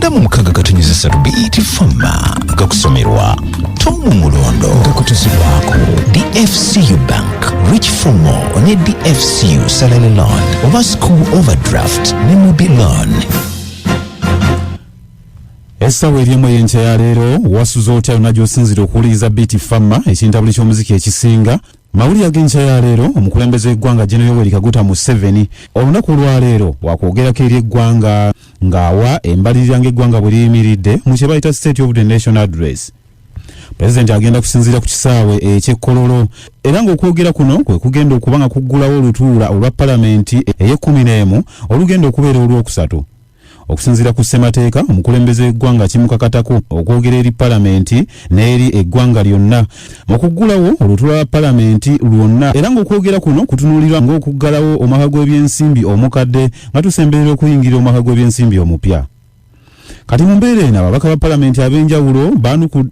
Kachenda mu mukaga katonyeza Sabiti Fama gakusomerwa Tomu Mulondo gakutuzibwako DFCU Bank Reach for More ne DFCU Salary Loan oba School Overdraft ne Mobile Loan. Essawa erimu y'enkya ya leero wasuza otya najo osinzira okuwuliriza Biti Fama ekintabuli ky'omuziki ekisinga. Mawulire ag'enkya ya leero omukulembeze w'eggwanga General Yoweri Kaguta Museveni olunaku lwa leero wakwogerako eri eggwanga ng'awa embalirira ng'eggwanga bwe liyimiridde mu kye bayita State of the Nation Adress. Pulezidenti agenda kusinziira ku kisaawe eky'Ekkololo era ng'okwogera kuno kwe kugenda okuba nga kuggulawo olutuula olwa palamenti ey'e11 olugenda okubeera olwokusatu. Okusinziira ku ssemateeka omukulembeze w'eggwanga kimukakatako okwogera eri palamenti n'eri eggwanga lyonna mu kuggulawo olutuula lwa palamenti lwonna era ng'okwogera kuno kutunuulirwa ng'okuggalawo omwaka gw'ebyensimbi omukadde nga tusemberera okuyingira omwaka gw'ebyensimbi omupya. Kati mu mbeera eno ababaka ba palamenti ab'enjawulo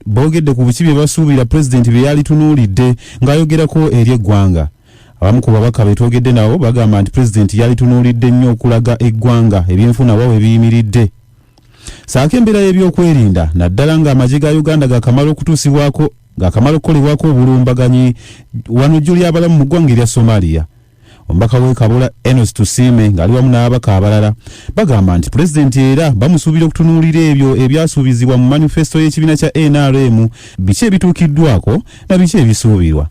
boogedde ku buki bye basuubira pulezidenti bye yalitunuulidde ng'ayogerako eri eggwanga. Abamu ku babaka betwogedde nabo bagamba nti pulezidenti yalitunuulidde nnyo okulaga eggwanga ebyenfuna bwe biyimiridde. Saako embeera y'ebyokwerinda naddala ng'amagye ga Uganda gakamala okukolebwako obulumbaganyi wano jjuli abalamu mu ggwanga erya Somalia. Omubaka w'e Kabola Enos Tusime ng'ali wamu n'ababaka abalala bagamba nti pulezidenti era bamusuubira okutunuulira ebyo ebyasuubizibwa mu manifesto y'ekibiina kya NRM biki ebituukiddwako na biki ebisuubirwa.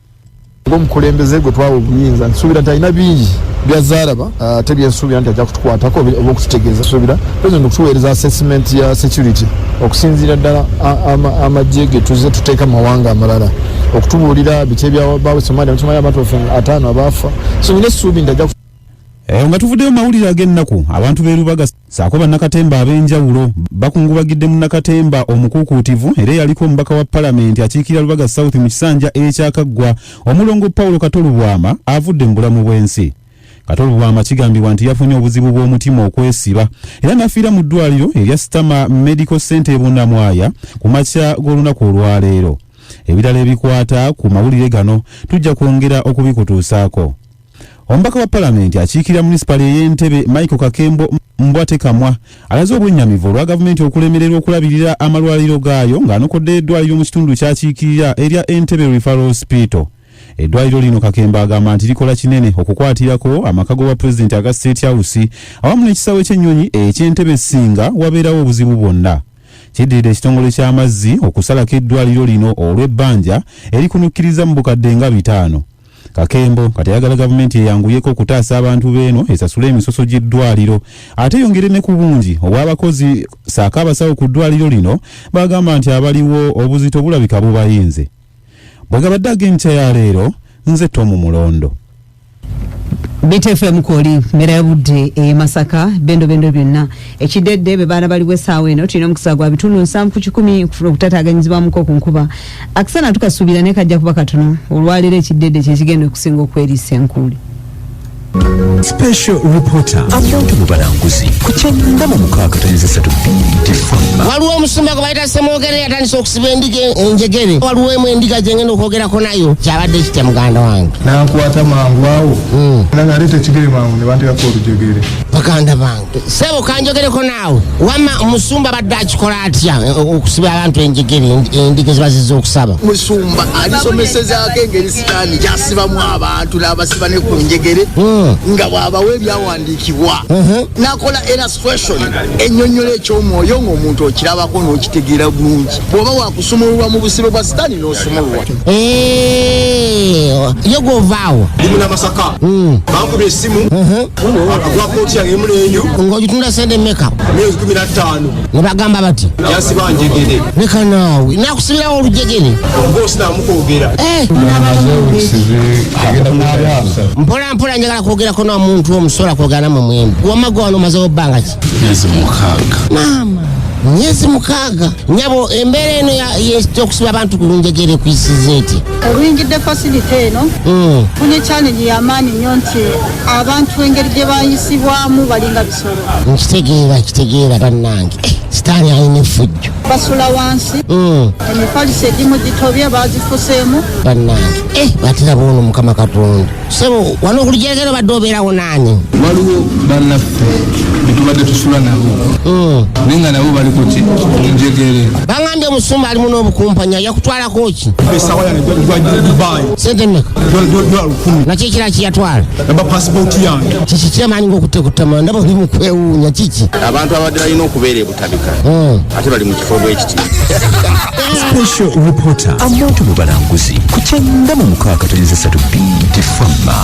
Omukulembeze gwe twawa obuyinza nsuubira nti alina bingi byazaalaba ate byensuubira nti ajja kutukwatako oba okututegeeza. Nsuubira pulezidenti okutuweereza assessment ya security okusinziira ddala amagye ge tuze tuteeka mu mawanga amalala okutubuulira biki ebyabaawo Somalia mu Somalia abantu 5 abaafa. So nina essuubi nti ajja nga tuvuddeyo mawulire ag'ennaku abantu b'e Lubaga saako bannakatemba ab'enjawulo bakungubagidde mu Nakatemba omukuukuutivu era yaliko omubaka wa palamenti akiikirira Lubaga South mu kisanja ekyakaggwa omulongo Paulo Katolubwama avudde mu bulamu bw'ensi. Katolubwama kigambibwa nti yafunye obuzibu bw'omutima okwesiba era n'afiira mu ddwaliro erya Stama Medical Center e Bunnamwaya ku makya g'olunaku olwaleero. Ebirala ebikwata ku mawulire gano tujja kwongera okubikutuusaako. Omubaka wa palamenti akiikirira municipal y'Entebbe Michael Kakembo Mbwate Kamwa alaze obwennyamivu olwa gavumenti okulemererwa okulabirira amalwaliro gaayo ng'anokodde eddwaliro mu kitundu ky'akiikirira erya Entebbe Referral Hospital. Eddwaliro lino Kakembo agamba nti likola kinene okukwatirako amaka g'obwa pulezidenti aga State House awamu n'ekisaawe ky'ennyonyi eky'Entebbe singa wabeerawo obuzibu bwonna. Kiddiridde ekitongole ky'amazzi okusalako eddwaliro lino olw'ebbanja erikunukkiriza mu bukadde nga 5. Kakembo kati ayagala gavumenti eyanguyeko okutaasa abantu beeno esasule emisoso gy'eddwaliro ate yongere ne ku bungi obw'abakozi saako abasawo ku ddwaliro lino bagamba nti abaliwo obuzito bulabika bubayinze. Bwegabadde ag'enkya ya leero nze Tomu Mulondo. BTFM koli mera ya budde Masaka bendo byonna ekidedde be baana bali wesaawe eno tulina omukisa gwa bitundu 7 ku 10 kufuna okutataganyizibwa muko ku nkuba akisana tukasuubira ne kajja kuba katono olwaliro ekidedde kyekigenda okusinga okweriisa enkuli. Special reporter abantu mubalanguzi kukyenda mu mukaga tanyeza Satu Biti Fama. Waliwo omusumba gwe bayita Semwogere yatandise okusiba enjegere. Waliwo endiga gyengenda okwogerako nayo kyabadde kitya muganda wange. nankwata mangu awo naleeta ekigere mangu ne banteekako olujegere. Baganda bange sebo kanjogereko naawe wama omusumba badde akikola atya okusiba abantu enjegere endiga zibazizza okusaba. Musumba alisomesezako engeri sitaani gyasibamu abantu n'abasiba ne ku njegere nga bw'abawa ebyawandiikibwa n'akola illustration ennyonnyola eky'omwoyo ng'omuntu okirabako n'okitegeera bulungi bw'oba wakusumululwa mu busibe bwa sitaani n'osumululwa. Yo gw'ovaawo ndi Masaka bankubye essimu agwa kooti yange emulenyo ng'ogitunda sente mmeka? myezi 15 ne bagamba bati yasiba njegere. leka naawe nakusibirawo olujegere Mbosi namukwogera mpola mpola njagala kwogerako n'omuntu omusobola kwogera namwe mwembi wamago wano omazewo bbanga ki? Myezi 6. Maama myezi 6 nyabo embeera eno y'okusiba abantu ku njegere kuyisiza eti? Oluyingidde fasilite eno funye challenge y'amaanyi nnyo nti abantu engeri gye bayisibwamu balinga bisolo. Nkitegeera bannange sitaani alina effujjo basula wansi emifaliso egimu gitobye bazifuseemu bannange batera boono mukama katonda sebo wano okulijerekero badde obeerawo naani waliwo bannaffe betubadde tusula nabo naye nga nabo bali kuti njegere baŋambye omusumba alimu n'obukumpanya yakutwalako ki esawa yange gwagire Dubai sente mmeka $10,000 nakyo ekira kiyatwala namba passport yange kiki kyamaanyi ng'okutekutama ndaba oli mu kwewuunya kiki abantu abadde balina okubeera ebutabika ate bali mu kifo bwekiti Special reporter amuntu mu balanguzi ku 96.3 BT Fama.